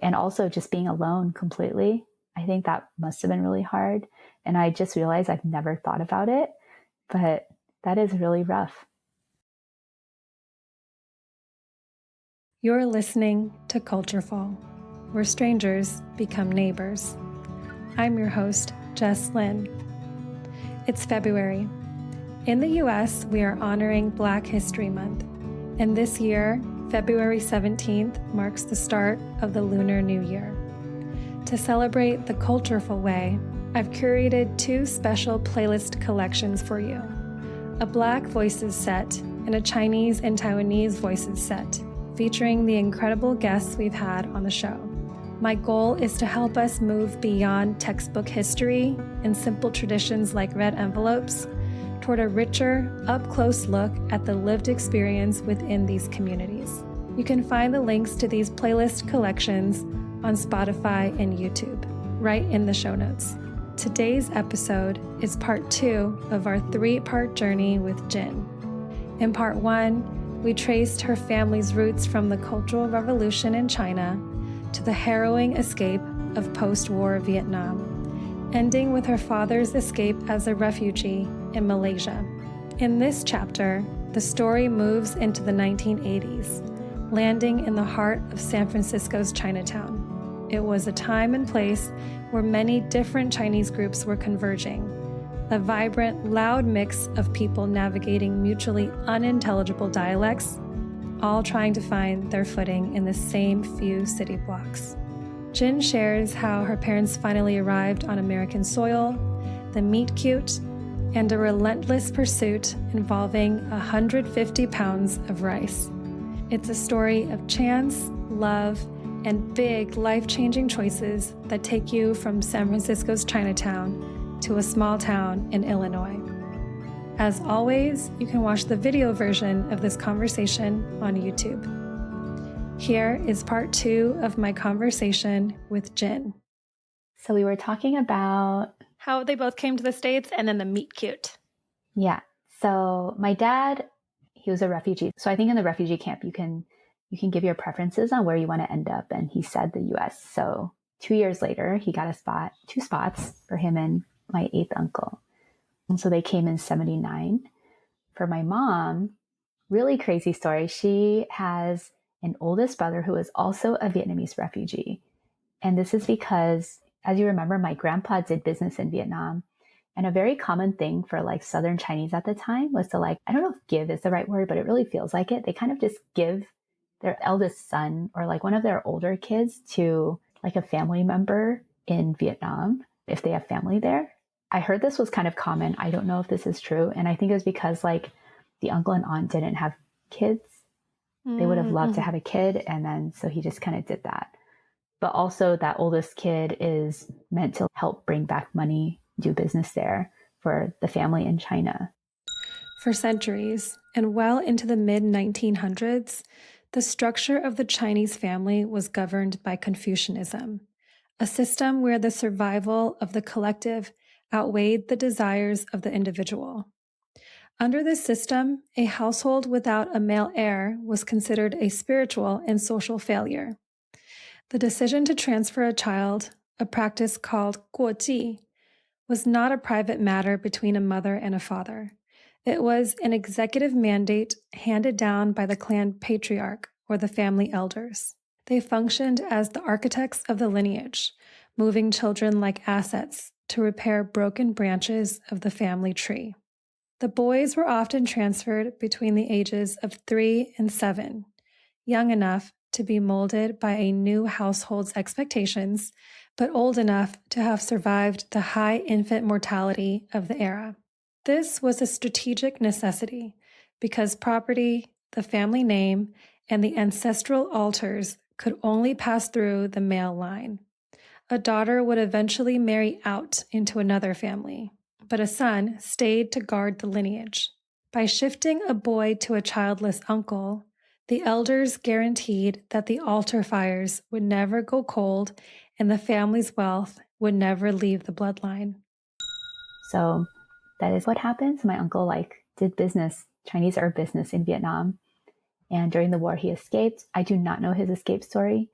And also just being alone completely. I think that must have been really hard. And I just realized I've never thought about it, but that is really rough. You're listening to Cultureful, where strangers become neighbors. I'm your host, Jess Lin. It's February. In the US, we are honoring Black History Month. And this year, February 17th marks the start of the Lunar New Year. To celebrate the Cultureful way, I've curated 2 special playlist collections for you. A Black Voices set and a Chinese and Taiwanese Voices set, featuring the incredible guests we've had on the show. My goal is to help us move beyond textbook history and simple traditions like red envelopes toward a richer, up-close look at the lived experience within these communities. You can find the links to these playlist collections on Spotify and YouTube, right in the show notes. Today's episode is part 2 of our 3-part journey with Jin. In part 1, we traced her family's roots from the Cultural Revolution in China to the harrowing escape of post-war Vietnam, ending with her father's escape as a refugee in Malaysia. In this chapter, the story moves into the 1980s, landing in the heart of San Francisco's Chinatown. It was a time and place where many different Chinese groups were converging, a vibrant, loud mix of people navigating mutually unintelligible dialects, all trying to find their footing in the same few city blocks. Jin shares how her parents finally arrived on American soil, the meet cute, and a relentless pursuit involving 150 pounds of rice. It's a story of chance, love, and big life-changing choices that take you from San Francisco's Chinatown to a small town in Illinois. As always, you can watch the video version of this conversation on YouTube. Here is part 2 of my conversation with Jin. So we were talking about how they both came to the States and then the meet cute. Yeah. So my dad, he was a refugee. So I think in the refugee camp, you can give your preferences on where you want to end up. And he said the US. So 2 years later, he got 2 spots for him and my 8th uncle. And so they came in 79. For my mom, really crazy story. She has an oldest brother who is also a Vietnamese refugee. And this is because, as you remember, my grandpa did business in Vietnam. And a very common thing for like Southern Chinese at the time was to I don't know if give is the right word, but it really feels like it. They kind of just give their eldest son or one of their older kids to a family member in Vietnam if they have family there. I heard this was kind of common. I don't know if this is true. And I think it was because the uncle and aunt didn't have kids. They would have loved to have a kid. And then so he just kind of did that. But also that oldest kid is meant to help bring back money, do business there for the family in China. For centuries, and well into the mid-1900s, the structure of the Chinese family was governed by Confucianism, a system where the survival of the collective outweighed the desires of the individual. Under this system, a household without a male heir was considered a spiritual and social failure. The decision to transfer a child, a practice called guoji, was not a private matter between a mother and a father. It was an executive mandate handed down by the clan patriarch or the family elders. They functioned as the architects of the lineage, moving children like assets to repair broken branches of the family tree. The boys were often transferred between the ages of 3 and 7, young enough to be molded by a new household's expectations, but old enough to have survived the high infant mortality of the era. This was a strategic necessity because property, the family name, and the ancestral altars could only pass through the male line. A daughter would eventually marry out into another family, but a son stayed to guard the lineage. By shifting a boy to a childless uncle, the elders guaranteed that the altar fires would never go cold and the family's wealth would never leave the bloodline. So that is what happens. My uncle did business, Chinese herb business in Vietnam. And during the war, he escaped. I do not know his escape story.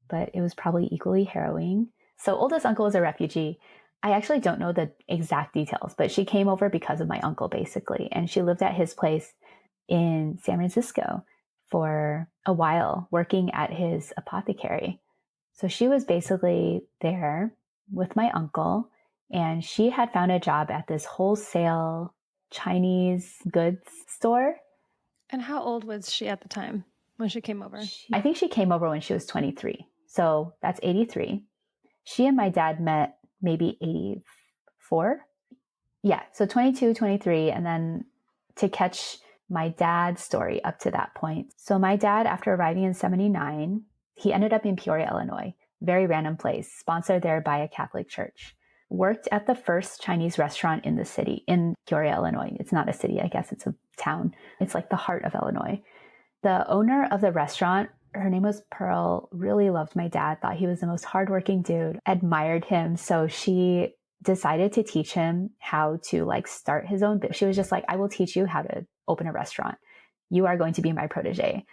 but it was probably equally harrowing. So oldest uncle was a refugee. I actually don't know the exact details, but she came over because of my uncle, basically. And she lived at his place in San Francisco for a while, working at his apothecary. So she was basically there with my uncle, and she had found a job at this wholesale Chinese goods store. And how old was she at the time when she came over? I think she came over when she was 23. So that's 83. She and my dad met maybe 84. Yeah, so 22, 23, and then to catch my dad's story up to that point. So my dad, after arriving in 79, he ended up in Peoria, Illinois, very random place, sponsored there by a Catholic church. Worked at the first Chinese restaurant in the city, in Peoria, Illinois. It's not a city, I guess it's a town. It's like the heart of Illinois. The owner of the restaurant, her name was Pearl, really loved my dad, thought he was the most hardworking dude, admired him. So she decided to teach him how to like start his own business. She was just like, I will teach you how to open a restaurant. You are going to be my protege.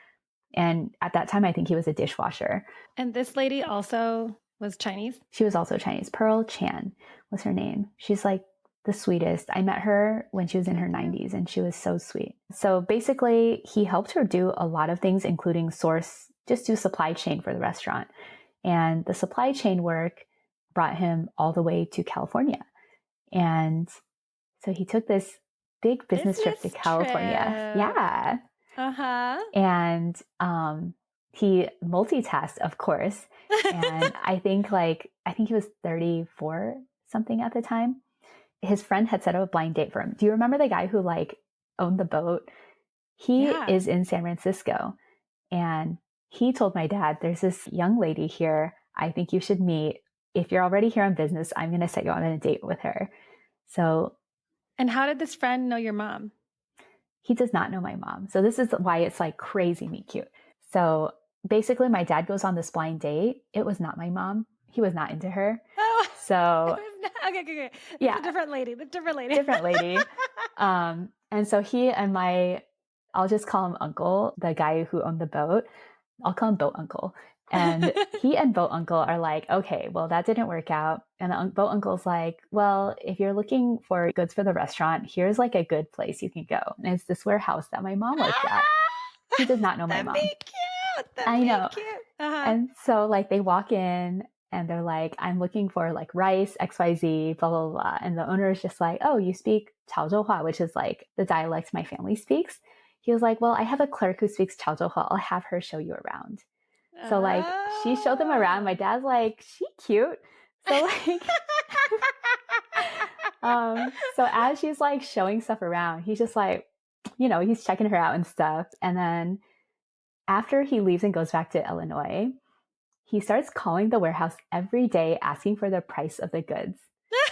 And at that time, I think he was a dishwasher. And this lady also was Chinese? She was also Chinese. Pearl Chan was her name. She's like the sweetest. I met her when she was in her 90s and she was so sweet. So basically, he helped her do a lot of things, including just do supply chain for the restaurant. And the supply chain work brought him all the way to California. And so he took this big business trip to California. Yeah. Uh-huh. And he multitasked, of course. And I think he was 34 something at the time. His friend had set up a blind date for him. Do you remember the guy who like owned the boat? He is in San Francisco. And he told my dad, there's this young lady here. I think you should meet. If you're already here on business, I'm going to set you on a date with her. So. And how did this friend know your mom? He does not know my mom. So this is why it's like crazy meet cute. So basically my dad goes on this blind date. It was not my mom. He was not into her. Oh, so okay. Yeah. The different lady. Different lady. And so he and I'll just call him uncle, the guy who owned the boat. I'll call him boat uncle. And he and boat uncle are like, okay, well, that didn't work out. And the boat uncle's like, well, if you're looking for goods for the restaurant, here's like a good place you can go. And it's this warehouse that my mom worked at. He does not know my mom. That'd be cute. I know. Cute. Uh-huh. And so like they walk in and they're like, I'm looking for like rice, XYZ, blah, blah, blah. And the owner is just like, oh, you speak Chaozhouhua, which is like the dialect my family speaks. He was like, well, I have a clerk who speaks Chaozhouhua. I'll have her show you around. So like she showed them around. My dad's like, she cute. So like, so as she's like showing stuff around, he's just like, he's checking her out and stuff. And then after he leaves and goes back to Illinois, he starts calling the warehouse every day, asking for the price of the goods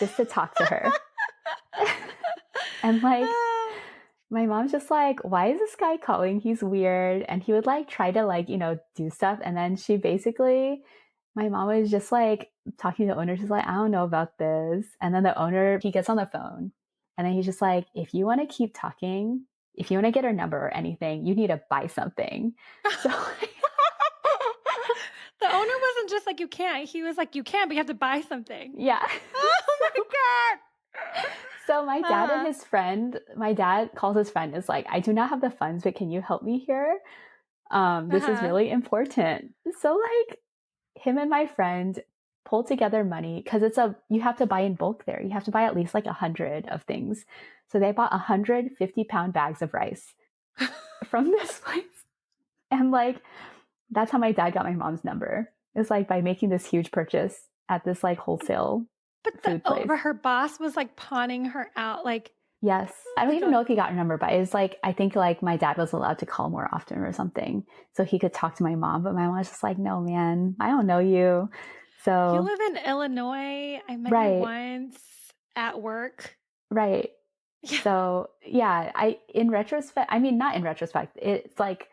just to talk to her. And like, my mom's just like, why is this guy calling? He's weird. And he would like try to like, do stuff. And then my mom was just like talking to the owner. She's like, I don't know about this. And then the owner, he gets on the phone and then he's just like, if you want to keep talking, if you want to get her number or anything, you need to buy something. So the owner wasn't just like, you can't. He was like, you can, but you have to buy something. Yeah. Oh my God. So my dad and his friend, my dad calls his friend, is like, I do not have the funds, but can you help me here? This is really important. So like him and my friend pulled together money because you have to buy in bulk there. You have to buy at least like 100 of things. So they bought 150-pound bags of rice from this place. And like, that's how my dad got my mom's number. It's like by making this huge purchase at this like wholesale food place. But her boss was like pawning her out. Like, yes. I don't even know if he got her number, but it's like, I think like my dad was allowed to call more often or something. So he could talk to my mom, but my mom was just like, no, man, I don't know you. So you live in Illinois. I met you once at work. Right. Yeah. So yeah, not in retrospect, it's like,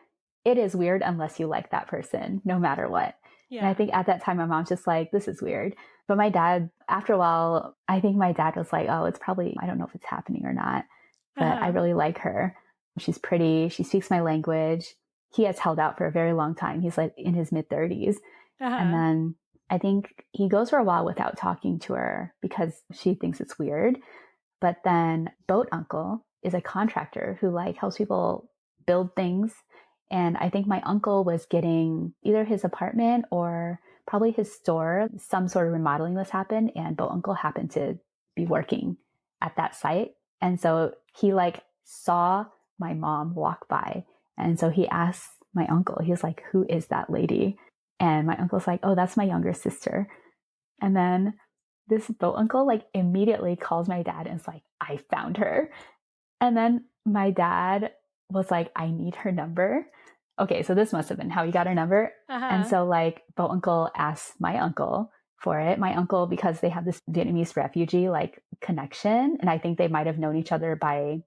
it is weird unless you like that person, no matter what. Yeah. And I think at that time, my mom's just like, this is weird. But my dad, after a while, I think my dad was like, oh, it's probably, I don't know if it's happening or not, but I really like her. She's pretty. She speaks my language. He has held out for a very long time. He's like in his mid-30s. And then I think he goes for a while without talking to her because she thinks it's weird. But then Boat Uncle is a contractor who like helps people build things. And I think my uncle was getting either his apartment or probably his store. Some sort of remodeling was happened, and Boat Uncle happened to be working at that site. And so he like saw my mom walk by. And so he asked my uncle, he was like, "Who is that lady?" And my uncle's like, "Oh, that's my younger sister." And then this boat uncle like immediately calls my dad and is like, "I found her." And then my dad was like, "I need her number." Okay, so this must have been how he got her number. And so like boat uncle asked my uncle for it. My uncle, because they have this Vietnamese refugee like connection, and I think they might have known each other by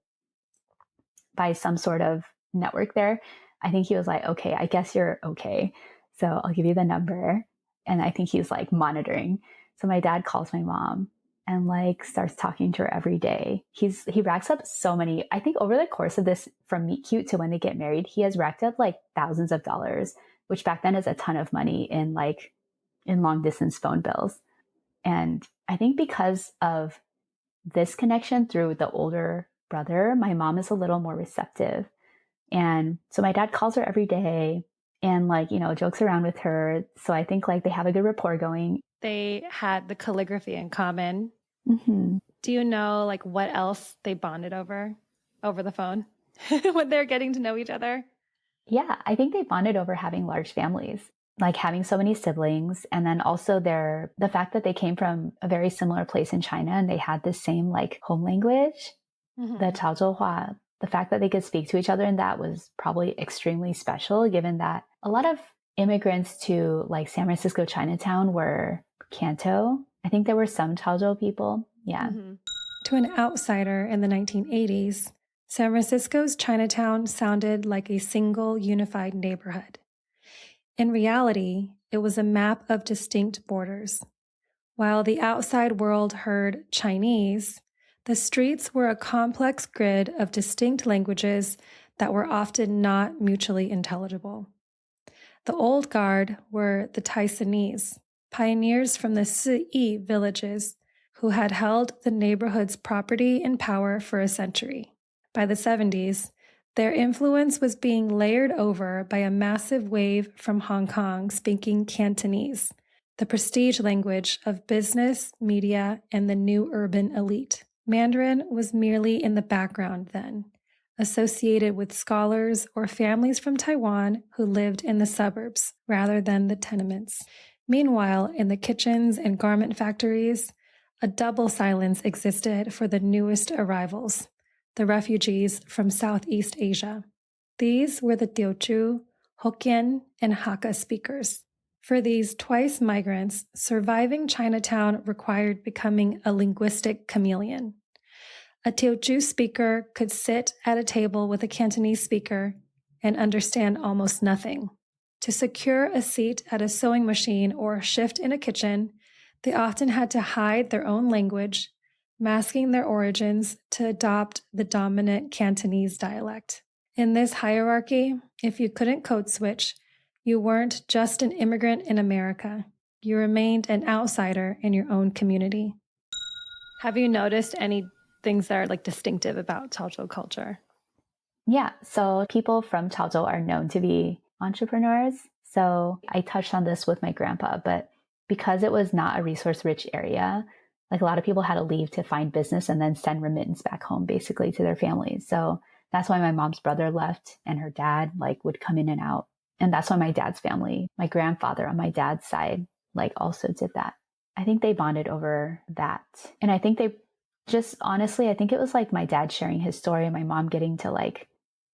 some sort of network there. I think he was like, "Okay, I guess you're okay. So I'll give you the number." And I think he's like monitoring. So my dad calls my mom and like starts talking to her every day. He racks up so many, I think over the course of this, from meet cute to when they get married, he has racked up like thousands of dollars, which back then is a ton of money in long distance phone bills. And I think because of this connection through the older brother, my mom is a little more receptive. And so my dad calls her every day and like, jokes around with her. So I think like they have a good rapport going. They had the calligraphy in common. Mm-hmm. Do you know like what else they bonded over the phone when they're getting to know each other? Yeah, I think they bonded over having large families, like having so many siblings. And then also the fact that they came from a very similar place in China and they had the same like home language, the Chaozhouhua. The fact that they could speak to each other in that was probably extremely special, given that a lot of immigrants to like San Francisco Chinatown were Canto. I think there were some Chaozhou people. Yeah. To an outsider in the 1980s, San Francisco's Chinatown sounded like a single unified neighborhood. In reality, it was a map of distinct borders. While the outside world heard Chinese, the streets were a complex grid of distinct languages that were often not mutually intelligible. The old guard were the Taiwanese, pioneers from the Si villages who had held the neighborhood's property and power for a century. By the 70s, their influence was being layered over by a massive wave from Hong Kong speaking Cantonese, the prestige language of business, media, and the new urban elite. Mandarin was merely in the background then, associated with scholars or families from Taiwan who lived in the suburbs rather than the tenements. Meanwhile, in the kitchens and garment factories, a double silence existed for the newest arrivals, the refugees from Southeast Asia. These were the Teochew, Hokkien, and Hakka speakers. For these twice migrants, surviving Chinatown required becoming a linguistic chameleon. A Teochew speaker could sit at a table with a Cantonese speaker and understand almost nothing. To secure a seat at a sewing machine or a shift in a kitchen, they often had to hide their own language, masking their origins to adopt the dominant Cantonese dialect. In this hierarchy, if you couldn't code switch, you weren't just an immigrant in America. You remained an outsider in your own community. Have you noticed any things that are like distinctive about Chaozhou culture? Yeah. So people from Chaozhou are known to be entrepreneurs. So I touched on this with my grandpa, but because it was not a resource rich area, like a lot of people had to leave to find business and then send remittance back home basically to their families. So that's why my mom's brother left and her dad like would come in and out. And that's why my dad's family, my grandfather on my dad's side, like also did that. I think they bonded over that. And I think they just honestly, I think it was like my dad sharing his story and my mom getting to like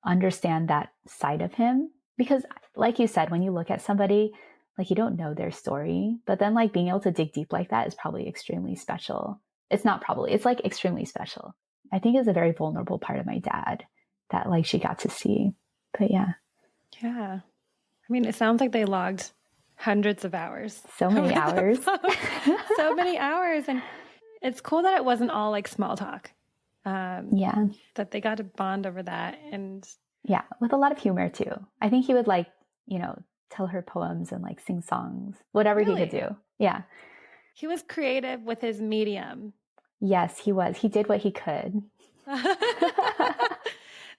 understand that side of him. Because like you said, when you look at somebody, like you don't know their story, but then like being able to dig deep like that is probably extremely special. It's not probably, it's like extremely special. I think it's a very vulnerable part of my dad that like she got to see. But yeah. Yeah. I mean, it sounds like they logged hundreds of hours. So many hours. So many hours. And it's cool that it wasn't all like small talk. Yeah. That they got to bond over that. And yeah, with a lot of humor too. I think he would like, tell her poems and like sing songs, whatever he could do. Yeah. He was creative with his medium. Yes, he was. He did what he could.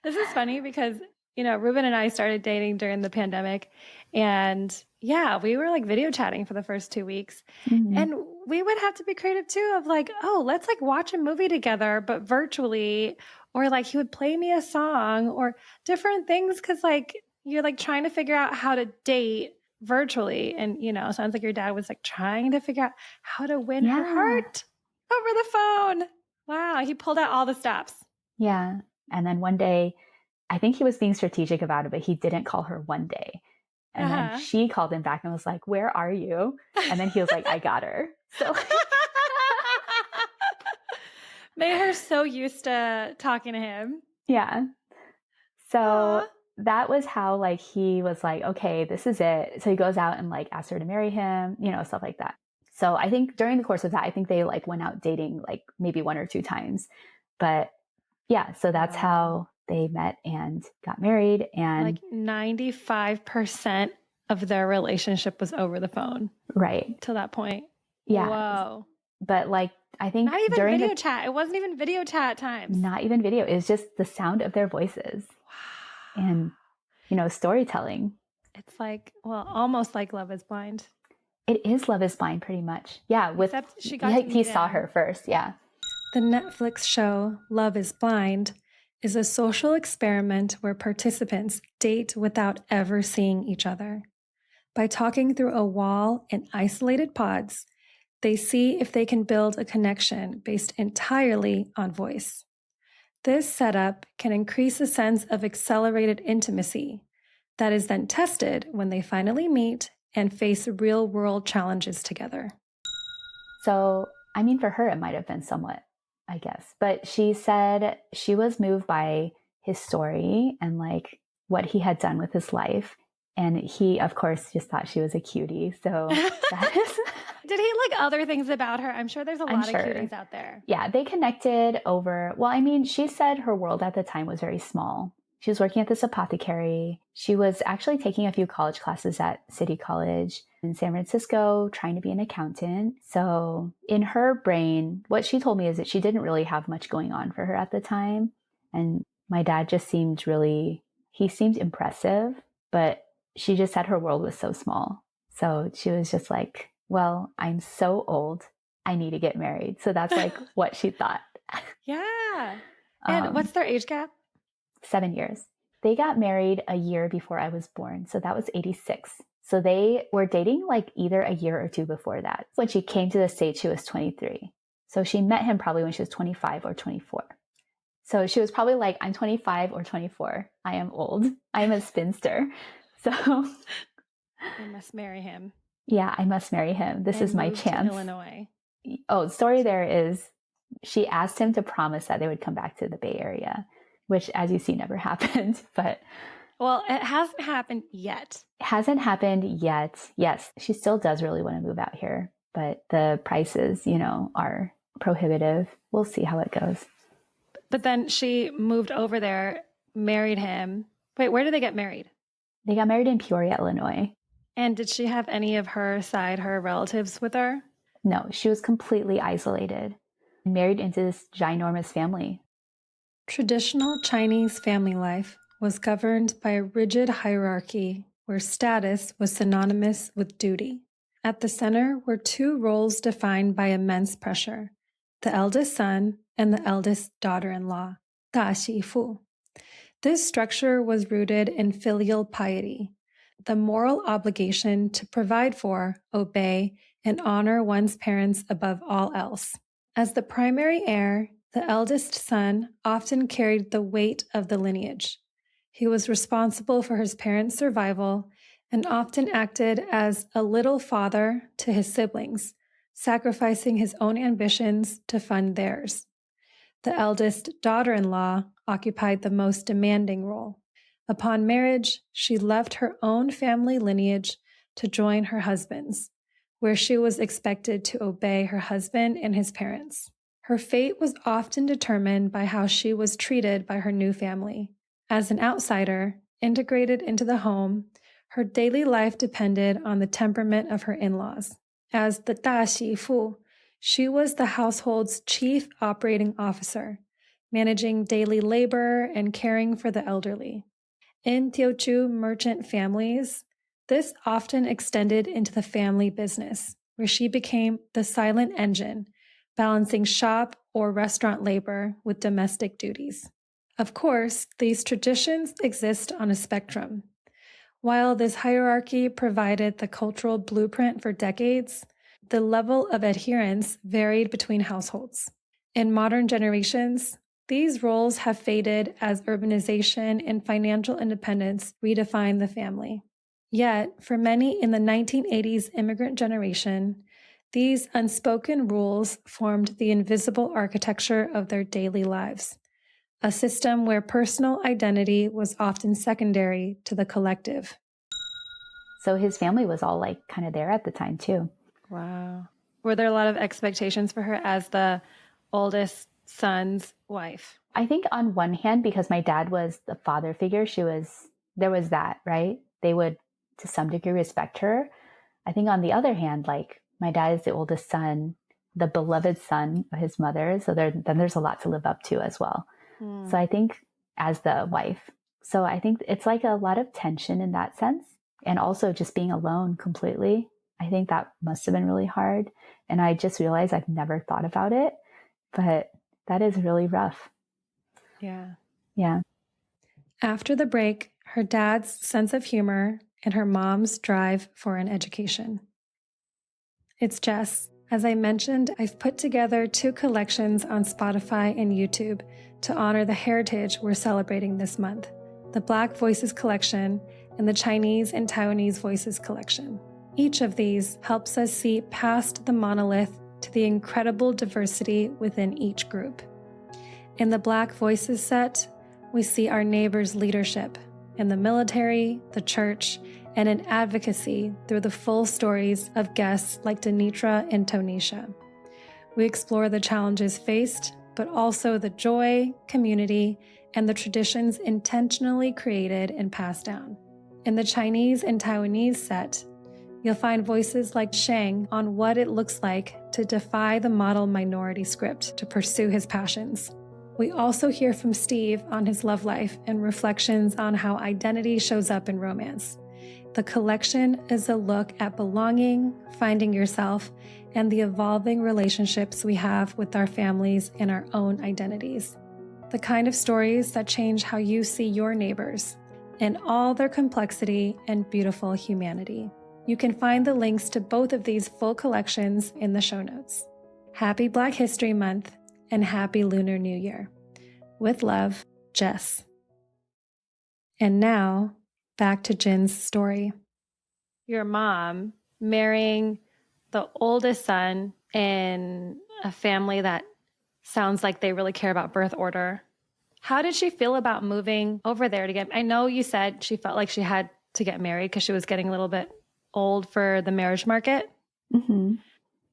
This is funny because, Ruben and I started dating during the pandemic, and yeah, we were like video chatting for the first 2 weeks. Mm-hmm. And we would have to be creative too of like, oh, let's like watch a movie together, but virtually, or like he would play me a song or different things. Cause like you're like trying to figure out how to date virtually. And, sounds like your dad was like trying to figure out how to win her heart over the phone. Wow. He pulled out all the stops. Yeah. And then one day, I think he was being strategic about it, but he didn't call her one day. And then she called him back and was like, "Where are you?" And then he was like, "I got her." So made her so used to talking to him. Yeah. So that was how like he was like, okay, this is it. So he goes out and like asks her to marry him, stuff like that. So I think during the course of that, I think they like went out dating like maybe 1 or 2 times. But yeah, so that's how they met and got married. And like 95% of their relationship was over the phone. Right. Till that point. Yeah. Whoa. But like, I think not even during video chat. It wasn't even video chat times. Not even video. It was just the sound of their voices. Wow. And, storytelling. It's like, well, almost like Love is Blind. It is Love is Blind pretty much. Yeah. Except she got he saw her first. Yeah. The Netflix show Love is Blind is a social experiment where participants date without ever seeing each other. By talking through a wall in isolated pods, they see if they can build a connection based entirely on voice. This setup can increase a sense of accelerated intimacy that is then tested when they finally meet and face real-world challenges together. So, I mean, for her, it might have been somewhat, I guess. But she said she was moved by his story and like what he had done with his life. And he, of course, just thought she was a cutie. So that is... Did he like other things about her? I'm sure there's a lot of cuties out there. Yeah, they connected over... Well, I mean, she said her world at the time was very small. She was working at this apothecary. She was actually taking a few college classes at City College in San Francisco, trying to be an accountant. So in her brain, what she told me is that she didn't really have much going on for her at the time. And my dad just seemed he seemed impressive, but she just said her world was so small. So she was just like, well, I'm so old. I need to get married. So that's like what she thought. Yeah. And what's their age gap? 7 years. They got married a year before I was born. So that was 86. So they were dating like either a year or 2 before that. When she came to the States, she was 23. So she met him probably when she was 25 or 24. So she was probably like, I'm 25 or 24. I am old. I am a spinster. So I must marry him. Yeah, I must marry him. This is my chance. To Illinois. Oh, the story there is she asked him to promise that they would come back to the Bay Area, which, as you see, never happened. But well, it hasn't happened yet. It hasn't happened yet. Yes, she still does really want to move out here, but the prices, are prohibitive. We'll see how it goes. But then she moved over there, married him. Wait, where did they get married? They got married in Peoria, Illinois. And did she have any of her relatives with her? No, she was completely isolated, married into this ginormous family. Traditional Chinese family life was governed by a rigid hierarchy where status was synonymous with duty. At the center were 2 roles defined by immense pressure: the eldest son and the eldest daughter-in-law, 大媳妇. This structure was rooted in filial piety, the moral obligation to provide for, obey, and honor one's parents above all else. As the primary heir, the eldest son often carried the weight of the lineage. He was responsible for his parents' survival and often acted as a little father to his siblings, sacrificing his own ambitions to fund theirs. The eldest daughter-in-law occupied the most demanding role. Upon marriage, she left her own family lineage to join her husband's, where she was expected to obey her husband and his parents. Her fate was often determined by how she was treated by her new family. As an outsider, integrated into the home, Her daily life depended on the temperament of her in-laws. As the 大媳妇, she was the household's chief operating officer, managing daily labor and caring for the elderly. In Teochew merchant families, this often extended into the family business, where she became the silent engine, balancing shop or restaurant labor with domestic duties. Of course, these traditions exist on a spectrum. While this hierarchy provided the cultural blueprint for decades, the level of adherence varied between households. In modern generations, these roles have faded as urbanization and financial independence redefine the family. Yet, for many in the 1980s immigrant generation, these unspoken rules formed the invisible architecture of their daily lives, a system where personal identity was often secondary to the collective. So his family was all like kind of there at the time too. Wow. Were there a lot of expectations for her as the oldest son's wife? I think on one hand, because my dad was the father figure, there was that, right? They would to some degree respect her. I think on the other hand, like my dad is the oldest son, the beloved son of his mother. So then there's a lot to live up to as well. So I think as the wife, so I think it's like a lot of tension in that sense. And also just being alone completely. I think that must have been really hard. And I just realized I've never thought about it, but that is really rough. Yeah. Yeah. After the break, her dad's sense of humor and her mom's drive for an education. It's Jess. As I mentioned, I've put together 2 collections on Spotify and YouTube to honor the heritage we're celebrating this month, the Black Voices Collection and the Chinese and Taiwanese Voices Collection. Each of these helps us see past the monolith to the incredible diversity within each group. In the Black Voices set, we see our neighbors' leadership in the military, the church, and in advocacy through the full stories of guests like Denitra and Tonisha. We explore the challenges faced, but also the joy, community, and the traditions intentionally created and passed down. In the Chinese and Taiwanese set, you'll find voices like Shang on what it looks like to defy the model minority script to pursue his passions. We also hear from Steve on his love life and reflections on how identity shows up in romance. The collection is a look at belonging, finding yourself, and the evolving relationships we have with our families and our own identities. The kind of stories that change how you see your neighbors in all their complexity and beautiful humanity. You can find the links to both of these full collections in the show notes. Happy Black History Month and Happy Lunar New Year. With love, Jess. And now, back to Jin's story. Your mom marrying the oldest son in a family that sounds like they really care about birth order. How did she feel about moving over there to get? I know you said she felt like she had to get married because she was getting a little bit old for the marriage market. Mm-hmm.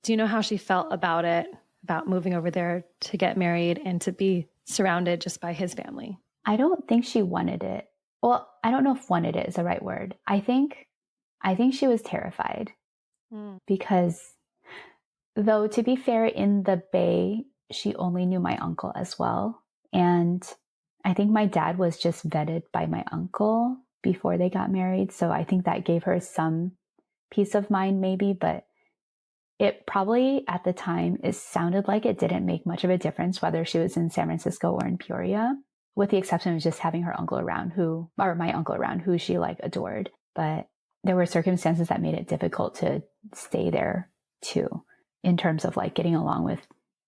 Do you know how she felt about it, about moving over there to get married and to be surrounded just by his family? I don't think she wanted it. Well, I don't know if wanted it is the right word. I think she was terrified because, though, to be fair, in the Bay, she only knew my uncle as well. And I think my dad was just vetted by my uncle before they got married. So I think that gave her some peace of mind maybe, but it probably at the time, it sounded like it didn't make much of a difference whether she was in San Francisco or in Peoria, with the exception of just having her uncle around my uncle around who she like adored. But there were circumstances that made it difficult to stay there too, in terms of like getting along with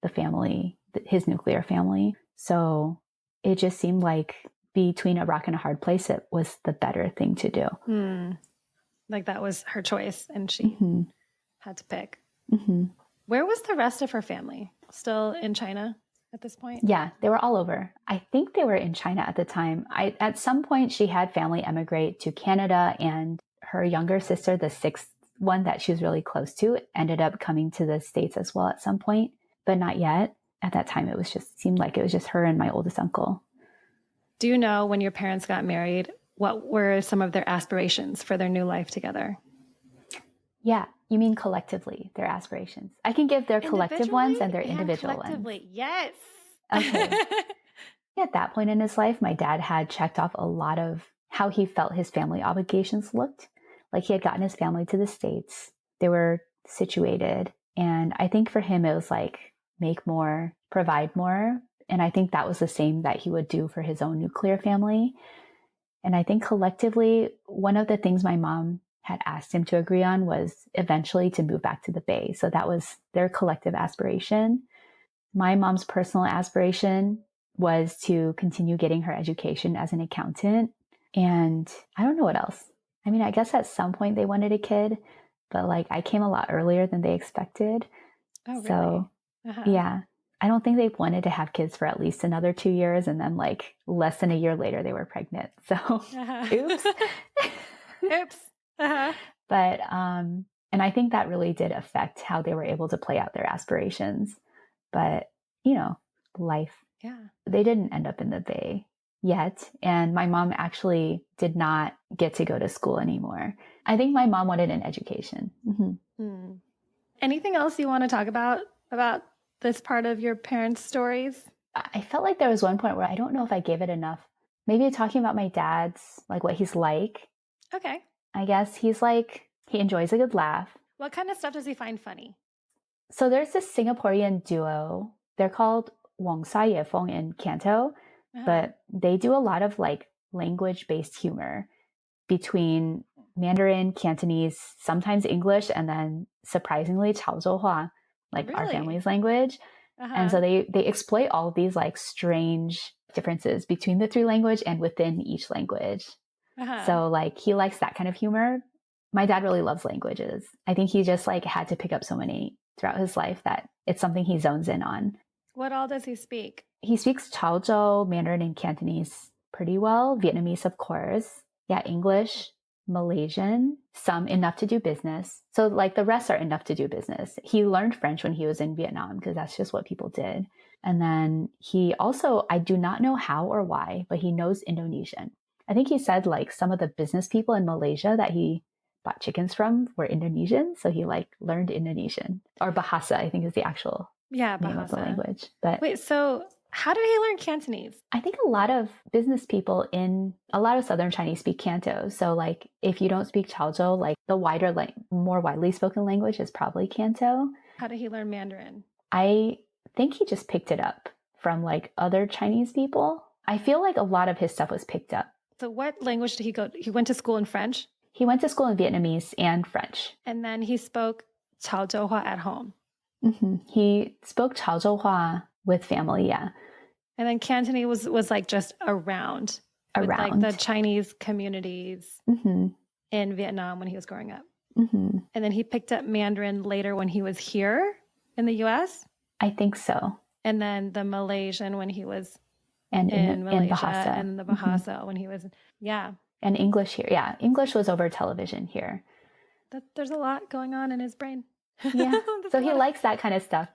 the family, his nuclear family. So it just seemed like between a rock and a hard place, it was the better thing to do. Like that was her choice and she had to pick. Mm-hmm. Where was the rest of her family? Still in China at this point? Yeah, they were all over. I think they were in China at the time. At some point, she had family emigrate to Canada, and her younger sister, the 6th one that she was really close to, ended up coming to the States as well at some point, but not yet. At that time, seemed like it was just her and my oldest uncle. Do you know when your parents got married, what were some of their aspirations for their new life together? Yeah. You mean collectively, their aspirations. I can give their collective ones and their individual ones. Yes. Okay. At that point in his life, my dad had checked off a lot of how he felt his family obligations looked. Like he had gotten his family to the States. They were situated. And I think for him, it was like make more, provide more. And I think that was the same that he would do for his own nuclear family. And I think collectively, one of the things my mom had asked him to agree on was eventually to move back to the Bay. So that was their collective aspiration. My mom's personal aspiration was to continue getting her education as an accountant. And I don't know what else. I mean, I guess at some point they wanted a kid, but like I came a lot earlier than they expected. Oh, really? So, yeah, I don't think they wanted to have kids for at least another 2 years. And then like less than a year later, they were pregnant. So, oops. Oops. But, and I think that really did affect how they were able to play out their aspirations. But, you know, life. Yeah. They didn't end up in the Bay yet. And my mom actually did not get to go to school anymore. I think my mom wanted an education. Mm-hmm. Anything else you want to talk about this part of your parents' stories? I felt like there was one point where I don't know if I gave it enough. Maybe talking about my dad's, like what he's like. Okay. I guess he's like, he enjoys a good laugh. What kind of stuff does he find funny? So there's this Singaporean duo. They're called Wong Sai Ye Fong and Canto, but they do a lot of like language-based humor between Mandarin, Cantonese, sometimes English, and then surprisingly Chaozhou Hua, like our family's language. And so they exploit all of these like strange differences between the three language and within each language. So like he likes that kind of humor. My dad really loves languages. I think he just like had to pick up so many throughout his life that it's something he zones in on. What all does he speak? He speaks Chaozhou, Mandarin, and Cantonese pretty well. Vietnamese, of course. Yeah, English, Malaysian, some enough to do business. So like the rest are enough to do business. He learned French when he was in Vietnam because that's just what people did. And then he also, I do not know how or why, but he knows Indonesian. I think he said like some of the business people in Malaysia that he bought chickens from were Indonesian. So he like learned Indonesian, or Bahasa, I think is the actual name of the language. But wait, so how did he learn Cantonese? I think a lot of business people in a lot of Southern Chinese speak Canto. So like if you don't speak Chaozhou, like the wider, like more widely spoken language is probably Canto. How did he learn Mandarin? I think he just picked it up from like other Chinese people. I feel like a lot of his stuff was picked up. So what language did he go? He went to school in French? He went to school in Vietnamese and French. And then he spoke Chaozhou Hua at home. He spoke Chaozhou Hua with family, yeah. And then Cantonese was like just around. With like the Chinese communities in Vietnam when he was growing up. And then he picked up Mandarin later when he was here in the U.S.? I think so. And then the Malaysian when he was in Malaysia, Bahasa. And the Bahasa when he was, And English here. Yeah, English was over television here. There's a lot going on in his brain. Yeah, so he likes that kind of stuff.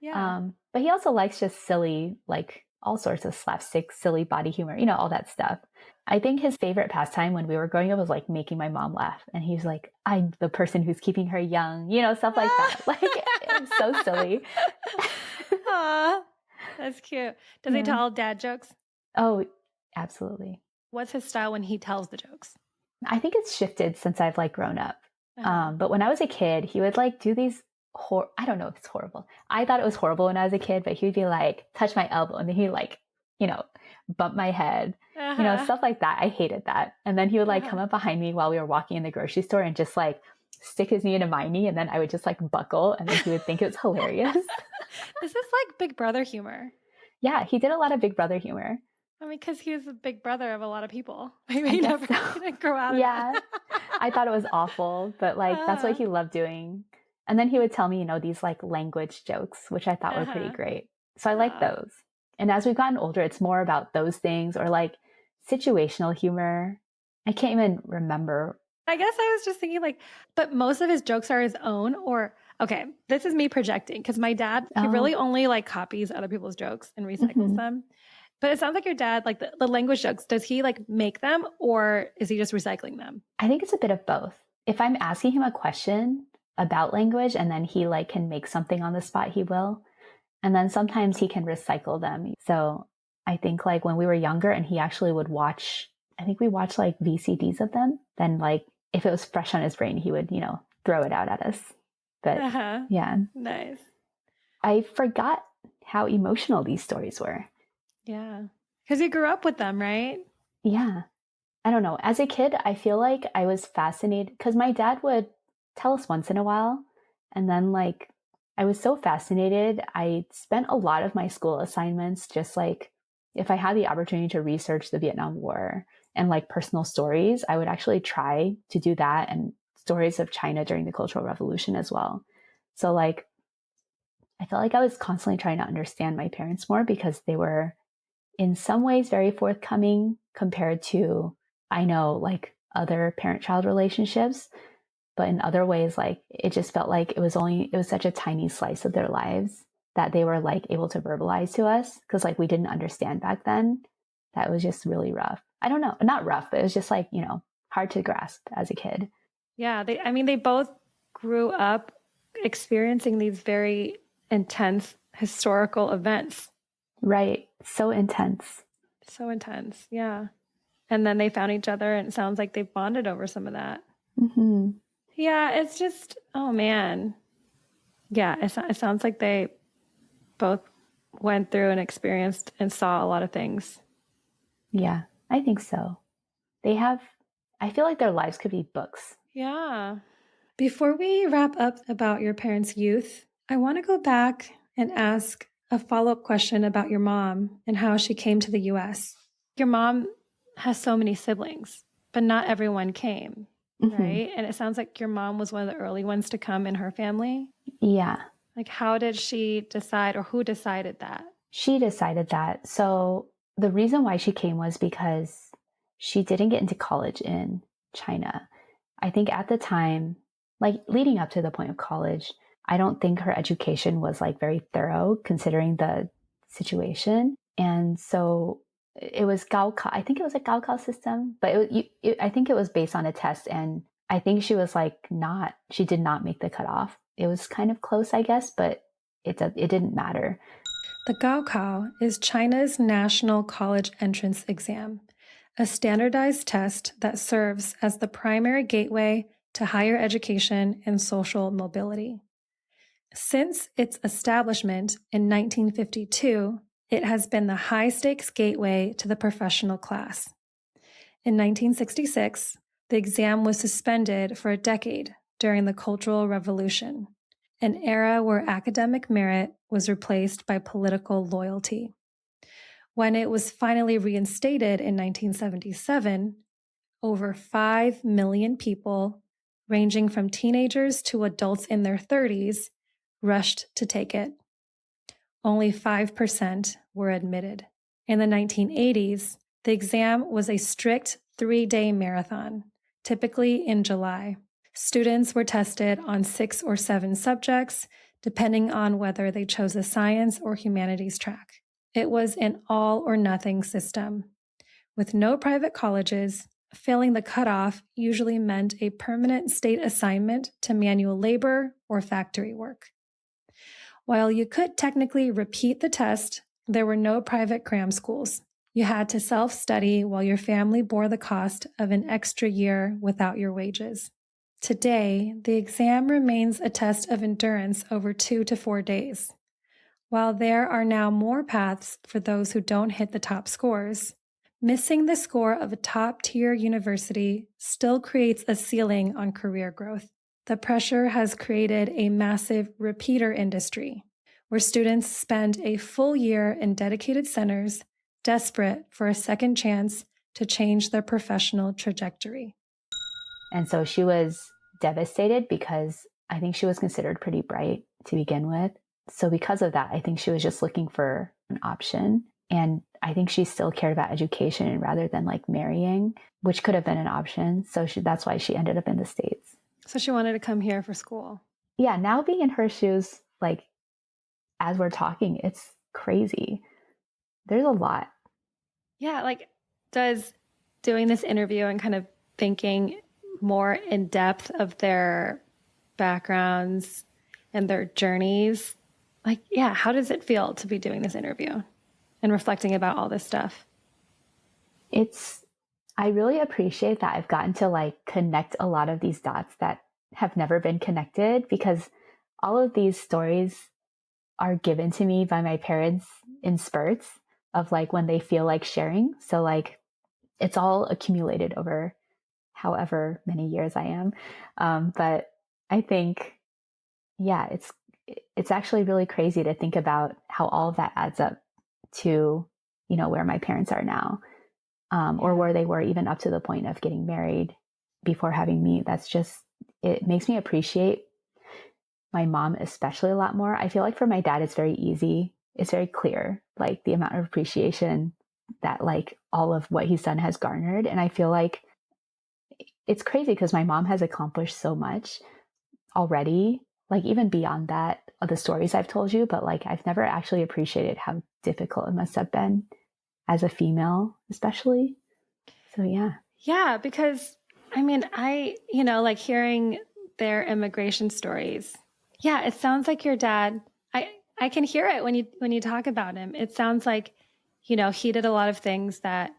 Yeah. But he also likes just silly, like all sorts of slapstick, silly body humor, you know, all that stuff. I think his favorite pastime when we were growing up was like making my mom laugh. And he's like, I'm the person who's keeping her young, you know, stuff like that. Like, it's so silly. Aww, that's cute. Does he tell dad jokes? Oh, absolutely. What's his style when he tells the jokes? I think it's shifted since I've like grown up. But when I was a kid, he would like do these, I don't know if it's horrible. I thought it was horrible when I was a kid, but he would be like, touch my elbow. And then he'd like, you know, bump my head, you know, stuff like that. I hated that. And then he would like come up behind me while we were walking in the grocery store and just like stick his knee into my knee. And then I would just like buckle and then he would think it was hilarious. This is like Big Brother humor. Yeah, he did a lot of Big Brother humor. I mean, because he was a big brother of a lot of people. Maybe he never didn't grow out of it. I thought it was awful, but like that's what he loved doing. And then he would tell me, you know, these like language jokes, which I thought were pretty great. So I like those. And as we've gotten older, it's more about those things or like situational humor. I can't even remember. I guess I was just thinking like, but most of his jokes are his own or, okay, this is me projecting because my dad, he really only like copies other people's jokes and recycles them. But it sounds like your dad, like the language jokes, does he like make them or is he just recycling them? I think it's a bit of both. If I'm asking him a question about language and then he like can make something on the spot, he will. And then sometimes he can recycle them. So I think like when we were younger and he actually would watch, I think we watched like VCDs of them. Then like if it was fresh on his brain, he would, throw it out at us. But yeah, Nice. I forgot how emotional these stories were. Yeah. Because you grew up with them, right? Yeah. I don't know. As a kid, I feel like I was fascinated because my dad would tell us once in a while. And then like I was so fascinated. I spent a lot of my school assignments just like if I had the opportunity to research the Vietnam War and like personal stories, I would actually try to do that and stories of China during the Cultural Revolution as well. So like I felt like I was constantly trying to understand my parents more because they were in some ways very forthcoming compared to, I know, like other parent-child relationships, but in other ways, like it just felt like it was such a tiny slice of their lives that they were like able to verbalize to us because like we didn't understand back then. That was just really rough. I don't know, not rough, but it was just like, hard to grasp as a kid. Yeah. They both grew up experiencing these very intense historical events. Right. So intense. So intense. Yeah. And then they found each other and it sounds like they bonded over some of that. Mm-hmm. Yeah. It's just, oh man. Yeah. It sounds like they both went through and experienced and saw a lot of things. Yeah, I think so. I feel like their lives could be books. Yeah. Before we wrap up about your parents' youth, I want to go back and ask a follow-up question about your mom and how she came to the US. Your mom has so many siblings, but not everyone came, right? And it sounds like your mom was one of the early ones to come in her family. Yeah. Like, how did she decide or who decided that? She decided that. So the reason why she came was because she didn't get into college in China. I think at the time, like leading up to the point of college, I don't think her education was like very thorough considering the situation. And so it was Gaokao. I think it was a Gaokao system, but I think it was based on a test. And I think she was like she did not make the cutoff. It was kind of close, I guess, but it didn't matter. The Gaokao is China's national college entrance exam, a standardized test that serves as the primary gateway to higher education and social mobility. Since its establishment in 1952, it has been the high-stakes gateway to the professional class. In 1966, the exam was suspended for a decade during the Cultural Revolution, an era where academic merit was replaced by political loyalty. When it was finally reinstated in 1977, over 5 million people, ranging from teenagers to adults in their 30s, rushed to take it. Only 5% were admitted. In the 1980s, the exam was a strict 3-day marathon, typically in July. Students were tested on 6 or 7 subjects, depending on whether they chose a science or humanities track. It was an all-or-nothing system. With no private colleges, failing the cutoff usually meant a permanent state assignment to manual labor or factory work. While you could technically repeat the test, there were no private cram schools. You had to self-study while your family bore the cost of an extra year without your wages. Today, the exam remains a test of endurance over 2 to 4 days. While there are now more paths for those who don't hit the top scores, missing the score of a top-tier university still creates a ceiling on career growth. The pressure has created a massive repeater industry, where students spend a full year in dedicated centers, desperate for a second chance to change their professional trajectory. And so she was devastated because I think she was considered pretty bright to begin with. So because of that, I think she was just looking for an option. And I think she still cared about education rather than like marrying, which could have been an option. So that's why she ended up in the States. So she wanted to come here for school. Yeah, now being in her shoes, like as we're talking, it's crazy. There's a lot. Yeah, like does doing this interview and kind of thinking more in depth of their backgrounds and their journeys, like, yeah, how does it feel to be doing this interview and reflecting about all this stuff? I really appreciate that I've gotten to like connect a lot of these dots that have never been connected, because all of these stories are given to me by my parents in spurts of like when they feel like sharing. So like it's all accumulated over however many years I am. But I think, yeah, it's actually really crazy to think about how all of that adds up to, where my parents are now, or where they were even up to the point of getting married before having me. It makes me appreciate my mom especially a lot more. I feel like for my dad, it's very easy. It's very clear, like the amount of appreciation that like all of what he's done has garnered. And I feel like it's crazy because my mom has accomplished so much already, like even beyond that, of the stories I've told you, but like I've never actually appreciated how difficult it must have been as a female, especially. So yeah. Yeah, because I mean, like hearing their immigration stories. Yeah, it sounds like your dad, I can hear it when you talk about him. It sounds like, he did a lot of things that,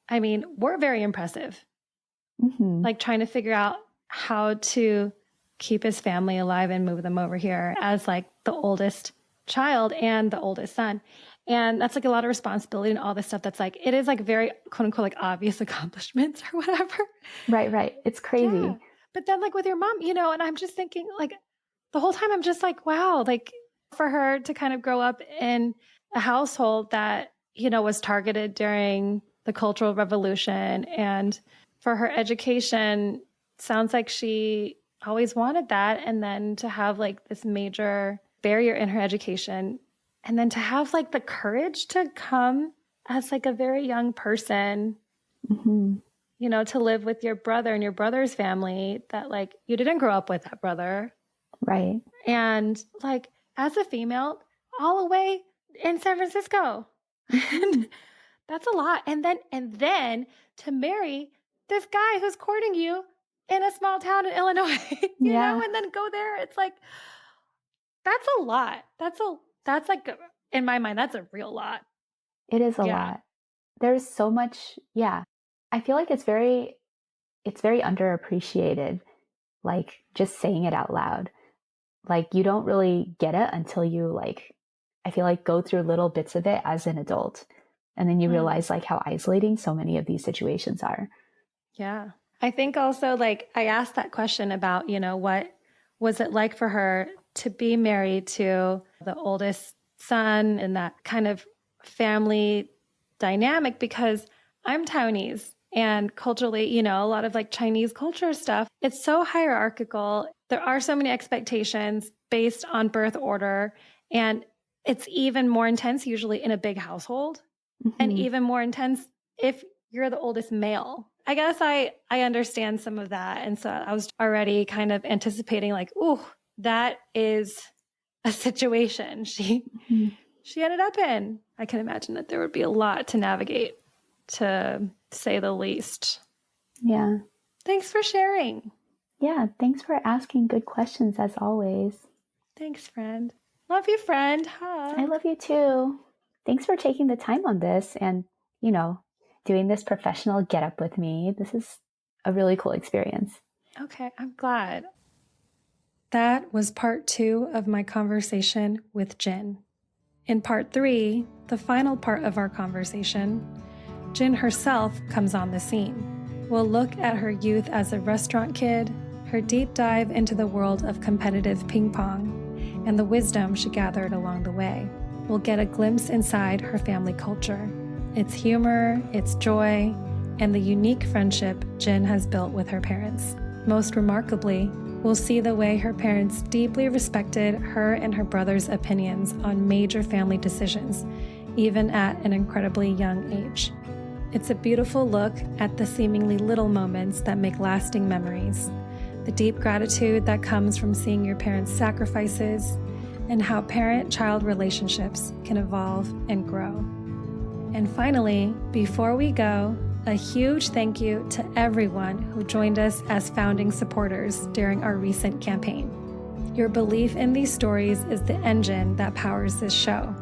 I mean, were very impressive. Mm-hmm. Like trying to figure out how to keep his family alive and move them over here as like the oldest child and the oldest son. And that's like a lot of responsibility and all this stuff that's like, it is like very quote unquote, like obvious accomplishments or whatever. Right. It's crazy. Yeah. But then like with your mom, and I'm just thinking like the whole time I'm just like, wow, like for her to kind of grow up in a household that, was targeted during the Cultural Revolution, and for her education, sounds like she always wanted that. And then to have like this major barrier in her education, and then to have like the courage to come as like a very young person, Mm-hmm. to live with your brother and your brother's family that like you didn't grow up with that brother. Right. And like as a female, all the way in San Francisco. Mm-hmm. That's a lot. And then to marry this guy who's courting you in a small town in Illinois, Yeah. and then go there. It's like, that's a lot. That's like, in my mind, that's a real lot. It is a Yeah. lot. There's so much. Yeah. I feel like it's very underappreciated. Like just saying it out loud. Like you don't really get it until you like, I feel like go through little bits of it as an adult. And then you realize like how isolating so many of these situations are. Yeah. I think also like I asked that question about, what was it like for her to be married to the oldest son and that kind of family dynamic, because I'm Taiwanese and culturally, a lot of like Chinese culture stuff, it's so hierarchical. There are so many expectations based on birth order, and it's even more intense usually in a big household, and Mm-hmm. even more intense if you're the oldest male. I guess I understand some of that. And so I was already kind of anticipating like, ooh, that is a situation she ended up in. I can imagine that there would be a lot to navigate, to say the least. Yeah. Thanks for sharing. Yeah. Thanks for asking good questions as always. Thanks, friend. Love you, friend. I Hug. love you too. Thanks for taking the time on this and, doing this professional get up with me. This is a really cool experience. Okay, I'm glad. That was part 2 of my conversation with Jen. In part 3, the final part of our conversation, Jin herself comes on the scene. We'll look at her youth as a restaurant kid, her deep dive into the world of competitive ping pong, and the wisdom she gathered along the way. We'll get a glimpse inside her family culture, its humor, its joy, and the unique friendship Jin has built with her parents. Most remarkably, we'll see the way her parents deeply respected her and her brother's opinions on major family decisions, even at an incredibly young age. It's a beautiful look at the seemingly little moments that make lasting memories, the deep gratitude that comes from seeing your parents' sacrifices, and how parent-child relationships can evolve and grow. And finally, before we go, a huge thank you to everyone who joined us as founding supporters during our recent campaign. Your belief in these stories is the engine that powers this show.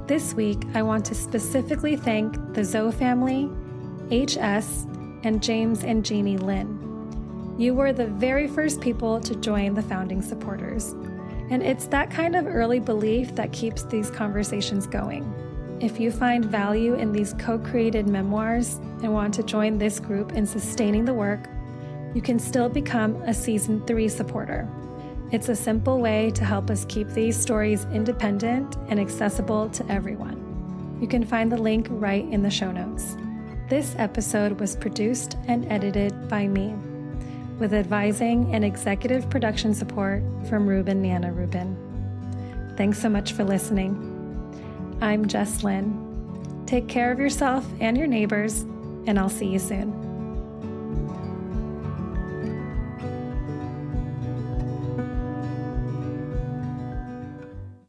This week, I want to specifically thank the Zhou family, HS, and James and Jeannie Lin. You were the very first people to join the founding supporters, and it's that kind of early belief that keeps these conversations going. If you find value in these co-created memoirs and want to join this group in sustaining the work, you can still become a Season 3 supporter. It's a simple way to help us keep these stories independent and accessible to everyone. You can find the link right in the show notes. This episode was produced and edited by me, with advising and executive production support from Ruben Nana Rubin. Thanks so much for listening. I'm Jess Lin. Take care of yourself and your neighbors, and I'll see you soon.